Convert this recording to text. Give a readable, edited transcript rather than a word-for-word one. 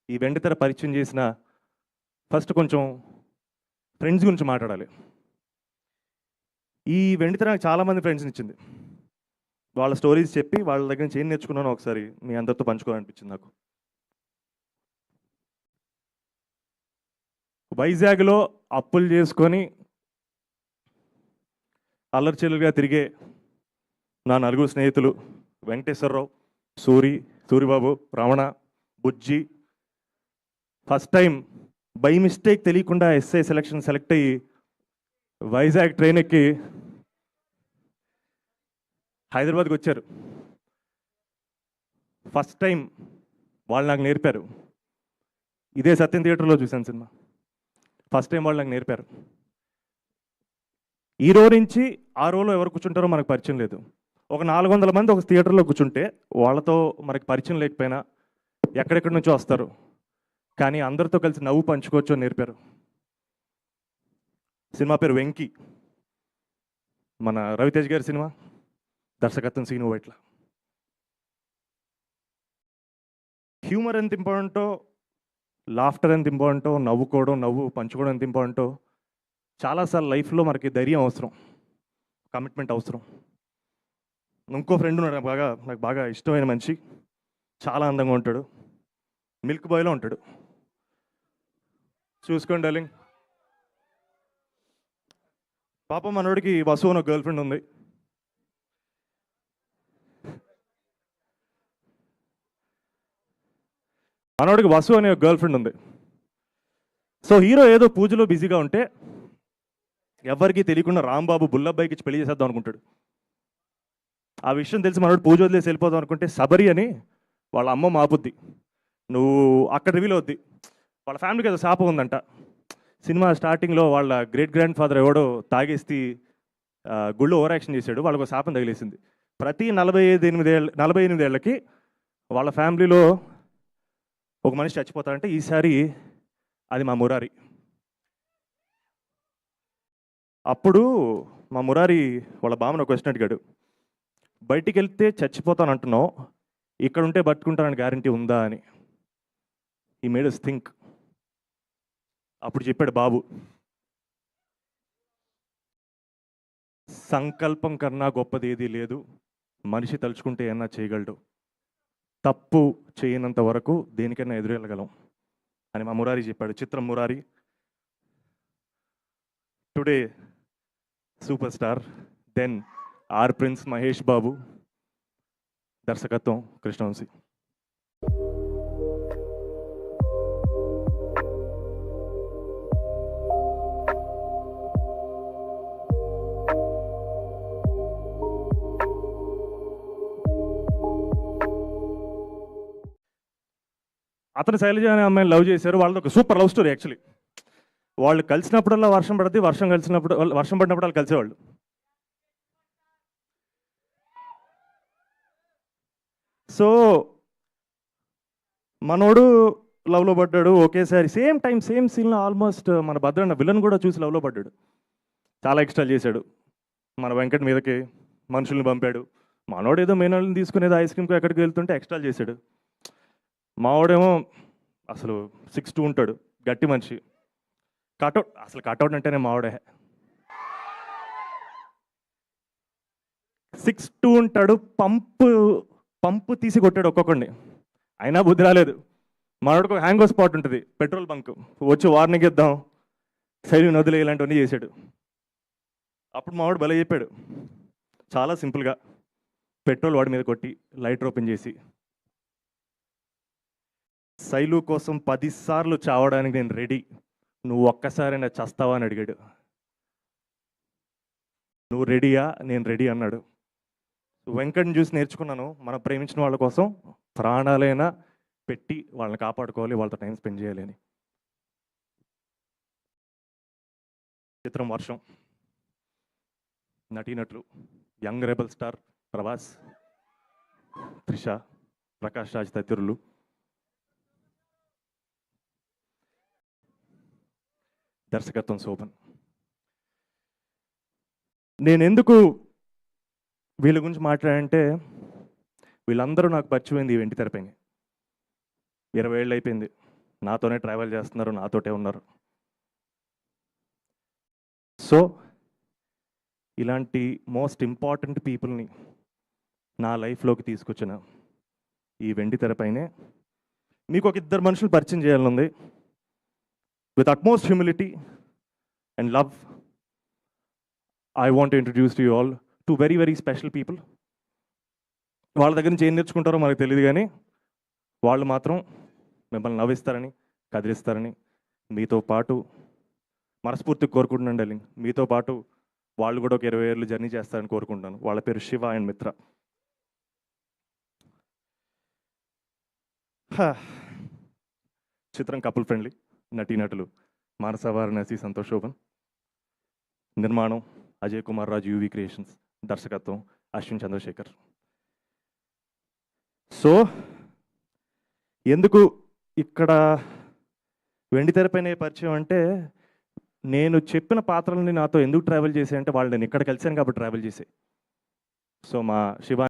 ఈ వెండితెర పరిచయం చేసిన ఫస్ట్ కొంచెం ఫ్రెండ్స్ గురించి మాట్లాడాలి. ఈ వెండితెర నాకు చాలామంది ఫ్రెండ్స్ని ఇచ్చింది. వాళ్ళ స్టోరీస్ చెప్పి వాళ్ళ దగ్గర నుంచి ఏం నేర్చుకున్నానో ఒకసారి మీ అందరితో పంచుకోవాలనిపించింది నాకు. వైజాగ్లో అప్పులు చేసుకొని అల్లరిచిల్లరగా తిరిగే నా నలుగురు స్నేహితులు వెంకటేశ్వరరావు, సూరిబాబు, రమణ, బుజ్జి ఫస్ట్ టైం బై మిస్టేక్ తెలియకుండా ఎస్ఐ సెలెక్ట్ అయ్యి వైజాగ్ ట్రైన్ ఎక్కి హైదరాబాద్కి వచ్చారు. ఫస్ట్ టైం వాళ్ళు నాకు నేర్పారు. ఇదే సత్యం థియేటర్లో చూశాను సినిమా. ఫస్ట్ టైం వాళ్ళు నాకు నేర్పారు. ఈ రో నుంచి ఆ రోలో ఎవరు కూర్చుంటారో మనకు పరిచయం లేదు. ఒక 400 మంది ఒక థియేటర్లో కూర్చుంటే వాళ్ళతో మనకి పరిచయం లేకపోయినా ఎక్కడెక్కడి నుంచో వస్తారు, కానీ అందరితో కలిసి నవ్వు పంచుకోవచ్చు అని నేర్పారు. సినిమా పేరు వెంకీ, మన రవితేజ్ గారి సినిమా, దర్శకత్వం సీను వైట్ల. హ్యూమర్ ఎంత ఇంపార్టెంటో, లాఫ్టర్ ఎంత ఇంపార్టెంటో, నవ్వు పంచుకోవడం ఎంత ఇంపార్టెంటో చాలాసార్లు లైఫ్లో మనకి ధైర్యం అవసరం, కమిట్మెంట్ అవసరం. ఇంకో ఫ్రెండ్ ఉన్నాడు నాకు బాగా ఇష్టమైన మనిషి, చాలా అందంగా ఉంటాడు, మిల్క్ బాయ్లో ఉంటాడు. చూసుకోండి డార్లింగ్. పాపం మనోడికి వసు అని ఒక గర్ల్ ఫ్రెండ్ ఉంది. మనోడికి వసు అనే ఒక గర్ల్ ఫ్రెండ్ ఉంది. సో హీరో ఏదో పూజలో బిజీగా ఉంటే ఎవరికి తెలియకుండా రాంబాబు బుల్లబ్బాయికి ఇచ్చి పెళ్లి చేసేద్దాం అనుకుంటాడు. ఆ విషయం తెలిసి మనోడు పూజ వదిలేసి వెళ్ళిపోదాం అనుకుంటే శబరి అని వాళ్ళ అమ్మ మాపుద్ది. నువ్వు అక్కడ రివీల్ అవుద్ది. వాళ్ళ ఫ్యామిలీకి ఏదో శాపం ఉందంట. సినిమా స్టార్టింగ్లో వాళ్ళ గ్రేట్ గ్రాండ్ ఫాదర్ ఎవడో తాగేసి గుళ్ళో ఓవర్ యాక్షన్ చేశాడు, వాళ్ళకు శాపం తగిలేసింది. ప్రతి 48 ఏళ్ళకి వాళ్ళ ఫ్యామిలీలో ఒక మనిషి చచ్చిపోతారంటే ఈసారి అది మా మురారి. అప్పుడు మా మురారి వాళ్ళ బామ్మను క్వశ్చన్ అడిగాడు, బయటికి వెళ్తే చచ్చిపోతాను అంటున్నావు, ఇక్కడ ఉంటే బతుకుంటానని గ్యారంటీ ఉందా అని. ఈ మేడ్ us థింక్. అప్పుడు చెప్పాడు బాబు, సంకల్పం కన్నా గొప్పది ఏదీ లేదు, మనిషి తలుచుకుంటే ఏమన్నా చేయగలడు, తప్పు చేయనంత వరకు దేనికైనా ఎదురెళ్ళగలం అని మా మురారి చెప్పాడు. చిత్రం Murari. Today super star, then are prince Mahesh Babu, దర్శకత్వం కృష్ణవంశీ. అతను శైలజ అనే అమ్మాయిని లవ్ చేశారు. వాళ్ళది ఒక సూపర్ లవ్ స్టోరీ యాక్చువల్లీ. వాళ్ళు కలిసినప్పుడల్లా వర్షం పడుతుంది, వర్షం పడినప్పుడు వాళ్ళు కలిసేవాళ్ళు. సో మనోడు లవ్లో పడ్డాడు ఒకేసారి, సేమ్ టైం సేమ్ సీన్లో ఆల్మోస్ట్ మన భద్రన్న విలన్ కూడా చూసి లవ్లో పడ్డాడు. చాలా ఎక్స్ట్రా చేశాడు. మన వెంకట్ మీదకి మనుషుల్ని పంపాడు. మనోడు ఏదో మేనల్ని తీసుకునేది ఐస్ క్రీమ్కి ఎక్కడికి వెళ్తుంటే ఎక్స్ట్రా చేశాడు. మావాడేమో అసలు 6'2" ఉంటాడు, గట్టి మనిషి. కటౌట్ అంటేనే మావాడే. 6'2" ఉంటాడు, పంపు తీసి కొట్టాడు ఒక్కొక్కడిని, అయినా బుద్ధి రాలేదు. మనోడికి ఒక హ్యాంగో స్పాట్ ఉంటుంది, పెట్రోల్ బంక్, వచ్చి వార్నింగ్ ఇద్దాం, సైడ్ నదులు ఇలాంటివన్నీ చేశాడు. అప్పుడు మావాడు భలే చెప్పాడు, చాలా సింపుల్గా పెట్రోల్ వాడి మీద కొట్టి లైటర్ ఓపెన్ చేసి, శైలు కోసం 10 సార్లు చావడానికి నేను రెడీ, నువ్వు ఒక్కసారైనా చస్తావా అని అడిగాడు. నువ్వు రెడీయా? నేను రెడీ అన్నాడు. వెంకట్ని చూసి నేర్చుకున్నాను, మనం ప్రేమించిన వాళ్ళ కోసం ప్రాణాలైనా పెట్టి వాళ్ళని కాపాడుకోవాలి, వాళ్ళతో టైం స్పెండ్ చేయాలి అని. చిత్రం వర్షం. నటీనటులు young rebel star Prabhas, Trisha, Prakash Raj తదితరులు. దర్శకత్వం శోభన్. నేను ఎందుకు వీళ్ళ గురించి మాట్లాడంటే, వీళ్ళందరూ నాకు పరిచయమైంది ఈ వెండి తెరపైన. 20 ఏళ్ళు అయిపోయింది. నాతోనే ట్రావెల్ చేస్తున్నారు, నాతోటే ఉన్నారు. సో ఇలాంటి మోస్ట్ ఇంపార్టెంట్ పీపుల్ని నా లైఫ్లోకి తీసుకొచ్చిన ఈ వెండి తెరపైనే మీకు ఒక ఇద్దరు మనుషులు పరిచయం చేయాలనుంది. With utmost humility and love, I want introduce to you all to very very special people. వాళ్ళ దగ్గర నుంచి ఏం నేర్చుకుంటారో మనకు తెలియదు, కానీ వాళ్ళు మాత్రం మిమ్మల్ని నవ్విస్తారని, కదిలిస్తారని, మీతో పాటు మనస్ఫూర్తిగా కోరుకుంటున్నాను డార్లింగ్. మీతో పాటు వాళ్ళు కూడా ఒక 20 ఏళ్ళు జర్నీ చేస్తారని కోరుకుంటున్నాను. వాళ్ళ పేరు శివ అండ్ మిత్ర. చిత్రం కపుల్ ఫ్రెండ్లీ. నటీనటులు మానస వారణాసి, సంతోష్ శోభన్. నిర్మాణం అజయ్ కుమార్ రాజు, యూవి క్రియేషన్స్. దర్శకత్వం అశ్విన్ చంద్రశేఖర్. సో ఎందుకు ఇక్కడ వెండి తెరపైన పరిచయం అంటే, నేను చెప్పిన పాత్రలని నాతో ఎందుకు ట్రావెల్ చేశాయంటే, వాళ్ళు నేను ఇక్కడ కలిశాను కాబట్టి ట్రావెల్ చేసే. సో మా శివ